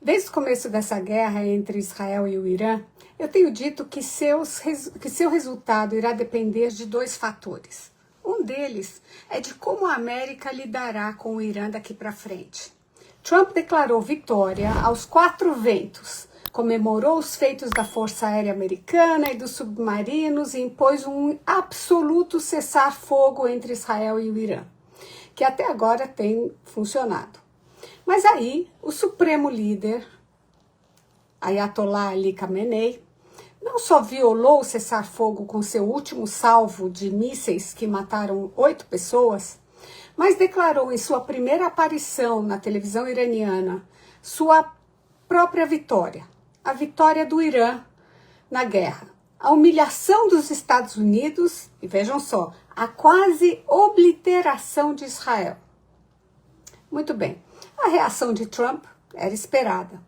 Desde o começo dessa guerra entre Israel e o Irã, eu tenho dito que seu resultado irá depender de dois fatores. Um deles é de como a América lidará com o Irã daqui para frente. Trump declarou vitória aos quatro ventos, comemorou os feitos da Força Aérea Americana e dos submarinos e impôs um absoluto cessar-fogo entre Israel e o Irã, que até agora tem funcionado. Mas aí, o supremo líder, Ayatollah Ali Khamenei, não só violou o cessar-fogo com seu último salvo de mísseis que mataram 8 pessoas, mas declarou em sua primeira aparição na televisão iraniana sua própria vitória, a vitória do Irã na guerra, a humilhação dos Estados Unidos e, vejam só, a quase obliteração de Israel. Muito bem, a reação de Trump era esperada.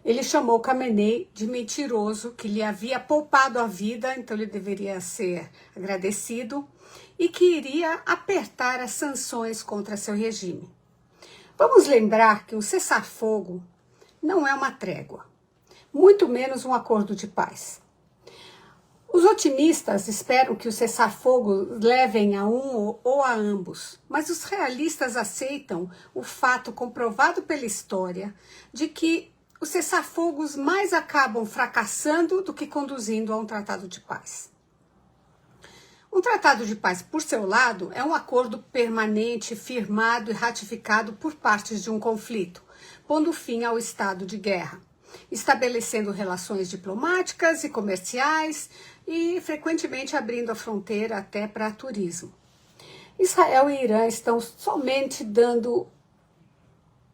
Ele chamou Khamenei de mentiroso, que lhe havia poupado a vida, então ele deveria ser agradecido, e que iria apertar as sanções contra seu regime. Vamos lembrar que um cessar-fogo não é uma trégua, muito menos um acordo de paz. Os otimistas esperam que o cessar-fogo levem a um ou a ambos, mas os realistas aceitam o fato comprovado pela história de que os cessar-fogos mais acabam fracassando do que conduzindo a um tratado de paz. Um tratado de paz, por seu lado, é um acordo permanente, firmado e ratificado por partes de um conflito, pondo fim ao estado de guerra, estabelecendo relações diplomáticas e comerciais e frequentemente abrindo a fronteira até para turismo. Israel e Irã estão somente dando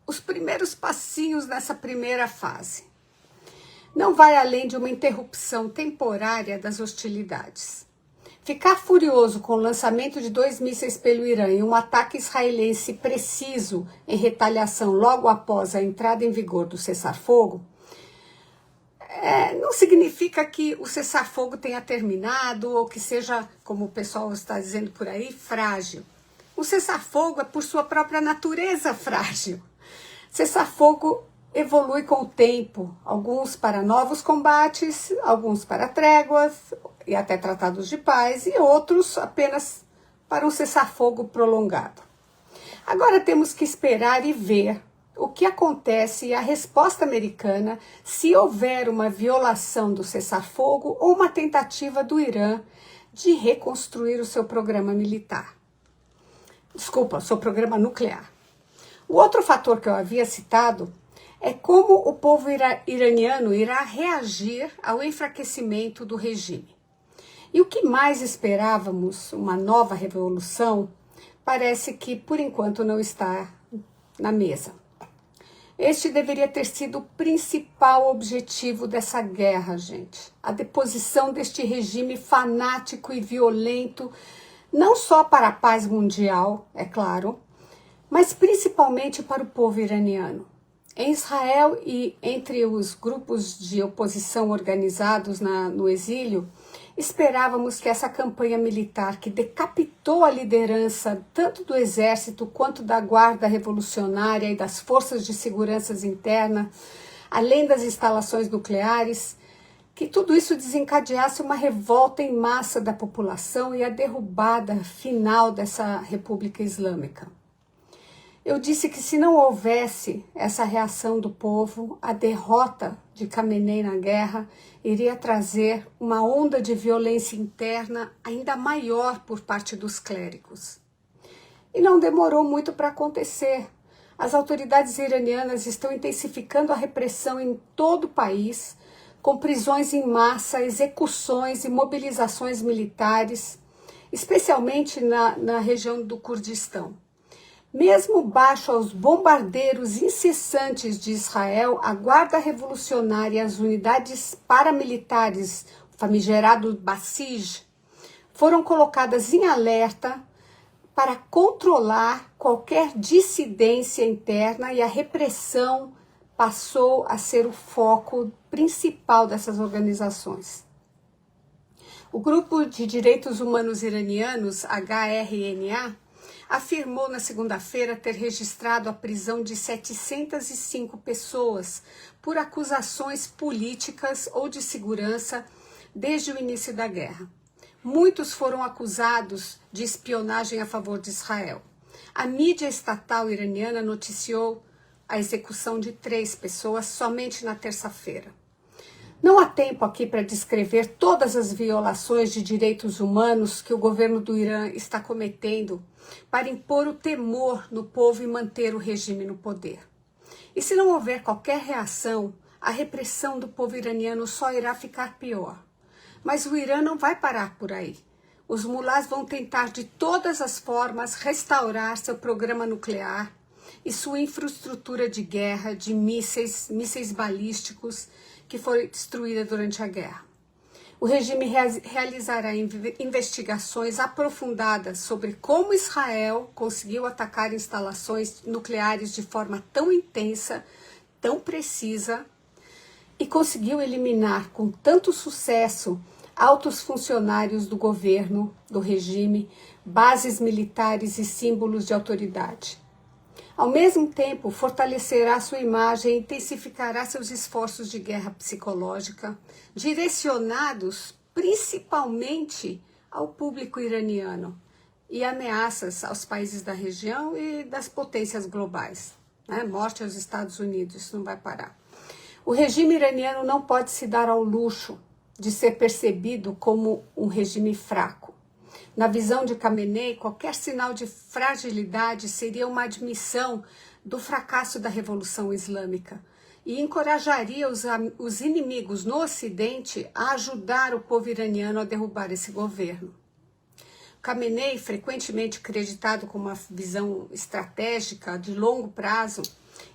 os primeiros passinhos nessa primeira fase. Não vai além de uma interrupção temporária das hostilidades. Ficar furioso com o lançamento de 2 mísseis pelo Irã e um ataque israelense preciso em retaliação logo após a entrada em vigor do cessar-fogo não significa que o cessar-fogo tenha terminado ou que seja, como o pessoal está dizendo por aí, frágil. O cessar-fogo é, por sua própria natureza, frágil. Cessar-fogo evolui com o tempo, alguns para novos combates, alguns para tréguas e até tratados de paz, e outros apenas para um cessar-fogo prolongado. Agora temos que esperar e ver o que acontece e a resposta americana se houver uma violação do cessar-fogo ou uma tentativa do Irã de reconstruir o seu programa militar. Desculpa, o seu programa nuclear. O outro fator que eu havia citado é como o povo iraniano irá reagir ao enfraquecimento do regime. E o que mais esperávamos, uma nova revolução, parece que por enquanto não está na mesa. Este deveria ter sido o principal objetivo dessa guerra, gente. A deposição deste regime fanático e violento, não só para a paz mundial, é claro, mas principalmente para o povo iraniano. Em Israel e entre os grupos de oposição organizados no exílio, esperávamos que essa campanha militar que decapitou a liderança tanto do exército quanto da guarda revolucionária e das forças de segurança interna, além das instalações nucleares, que tudo isso desencadeasse uma revolta em massa da população e a derrubada final dessa República Islâmica. Eu disse que se não houvesse essa reação do povo, a derrota de Khamenei na guerra iria trazer uma onda de violência interna ainda maior por parte dos clérigos. E não demorou muito para acontecer. As autoridades iranianas estão intensificando a repressão em todo o país, com prisões em massa, execuções e mobilizações militares, especialmente na região do Kurdistão. Mesmo baixo aos bombardeiros incessantes de Israel, a Guarda Revolucionária e as unidades paramilitares, o famigerado Basij, foram colocadas em alerta para controlar qualquer dissidência interna e a repressão passou a ser o foco principal dessas organizações. O Grupo de Direitos Humanos Iranianos, HRNA, afirmou na segunda-feira ter registrado a prisão de 705 pessoas por acusações políticas ou de segurança desde o início da guerra. Muitos foram acusados de espionagem a favor de Israel. A mídia estatal iraniana noticiou a execução de 3 pessoas somente na terça-feira. Não há tempo aqui para descrever todas as violações de direitos humanos que o governo do Irã está cometendo para impor o temor no povo e manter o regime no poder. E se não houver qualquer reação, a repressão do povo iraniano só irá ficar pior. Mas o Irã não vai parar por aí. Os mulás vão tentar de todas as formas restaurar seu programa nuclear e sua infraestrutura de guerra, de mísseis balísticos, que foi destruída durante a guerra. O regime realizará investigações aprofundadas sobre como Israel conseguiu atacar instalações nucleares de forma tão intensa, tão precisa, e conseguiu eliminar com tanto sucesso altos funcionários do governo, do regime, bases militares e símbolos de autoridade. Ao mesmo tempo, fortalecerá sua imagem e intensificará seus esforços de guerra psicológica, direcionados principalmente ao público iraniano e ameaças aos países da região e das potências globais. Morte aos Estados Unidos, isso não vai parar. O regime iraniano não pode se dar ao luxo de ser percebido como um regime fraco. Na visão de Khamenei, qualquer sinal de fragilidade seria uma admissão do fracasso da Revolução Islâmica e encorajaria os inimigos no Ocidente a ajudar o povo iraniano a derrubar esse governo. Khamenei, frequentemente acreditado com uma visão estratégica de longo prazo,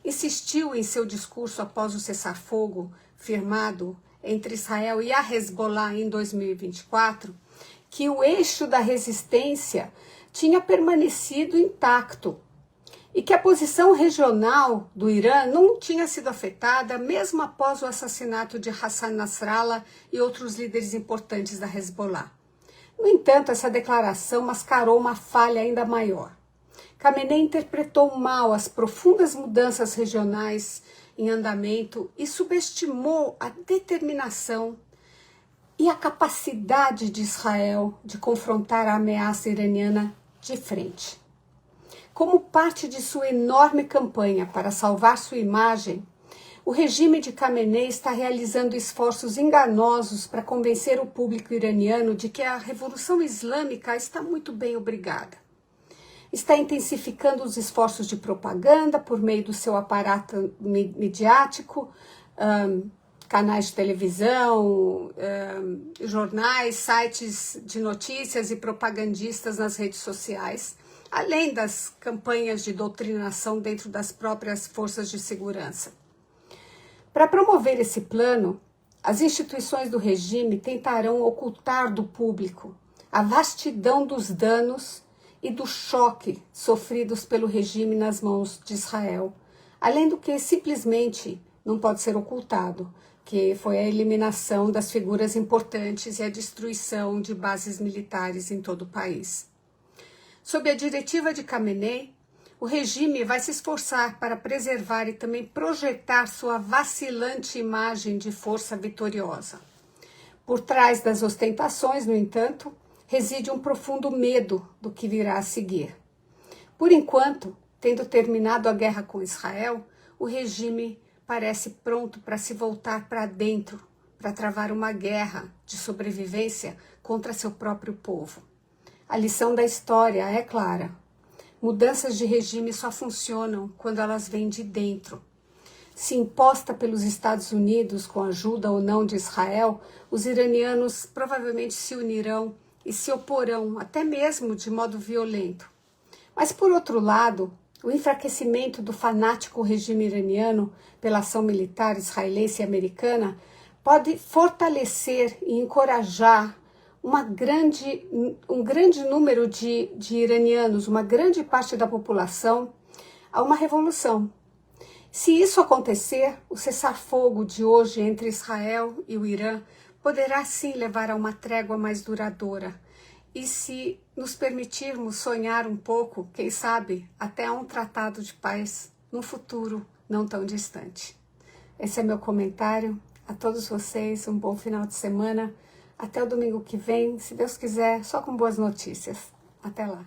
insistiu em seu discurso após o cessar-fogo firmado entre Israel e a Hezbollah em 2024, que o eixo da resistência tinha permanecido intacto e que a posição regional do Irã não tinha sido afetada mesmo após o assassinato de Hassan Nasrallah e outros líderes importantes da Hezbollah. No entanto, essa declaração mascarou uma falha ainda maior. Khamenei interpretou mal as profundas mudanças regionais em andamento e subestimou a determinação e a capacidade de Israel de confrontar a ameaça iraniana de frente. Como parte de sua enorme campanha para salvar sua imagem, o regime de Khamenei está realizando esforços enganosos para convencer o público iraniano de que a Revolução Islâmica está muito bem obrigada. Está intensificando os esforços de propaganda por meio do seu aparato midiático, canais de televisão, jornais, sites de notícias e propagandistas nas redes sociais, além das campanhas de doutrinação dentro das próprias forças de segurança. Para promover esse plano, as instituições do regime tentarão ocultar do público a vastidão dos danos e do choque sofridos pelo regime nas mãos de Israel, além do que simplesmente não pode ser ocultado, que foi a eliminação das figuras importantes e a destruição de bases militares em todo o país. Sob a diretiva de Khamenei, o regime vai se esforçar para preservar e também projetar sua vacilante imagem de força vitoriosa. Por trás das ostentações, no entanto, reside um profundo medo do que virá a seguir. Por enquanto, tendo terminado a guerra com Israel, o regime parece pronto para se voltar para dentro, para travar uma guerra de sobrevivência contra seu próprio povo. A lição da história é clara. Mudanças de regime só funcionam quando elas vêm de dentro. Se imposta pelos Estados Unidos, com ajuda ou não de Israel, os iranianos provavelmente se unirão e se oporão, até mesmo de modo violento. Mas, por outro lado, o enfraquecimento do fanático regime iraniano pela ação militar israelense e americana pode fortalecer e encorajar um grande número de iranianos, uma grande parte da população, a uma revolução. Se isso acontecer, o cessar-fogo de hoje entre Israel e o Irã poderá sim levar a uma trégua mais duradoura e se nos permitirmos sonhar um pouco, quem sabe, até um tratado de paz num futuro não tão distante. Esse é meu comentário. A todos vocês, um bom final de semana. Até o domingo que vem, se Deus quiser, só com boas notícias. Até lá.